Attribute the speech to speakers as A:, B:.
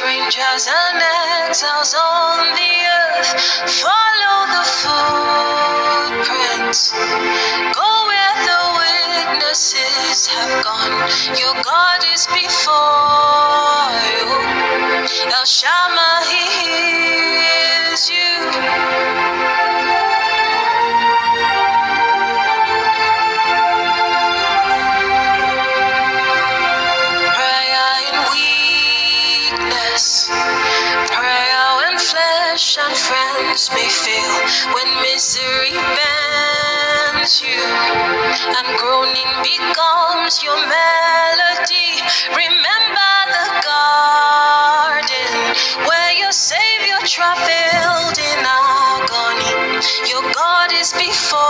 A: Strangers and exiles on the earth, follow the footprints. Go where the witnesses have gone. Your God is before you. El Shammah, he hears you. Prayer in weakness, prayer when flesh and friends may fail, when misery bends you and groaning becomes your melody. Remember the garden where your Savior traveled in agony. Your God is before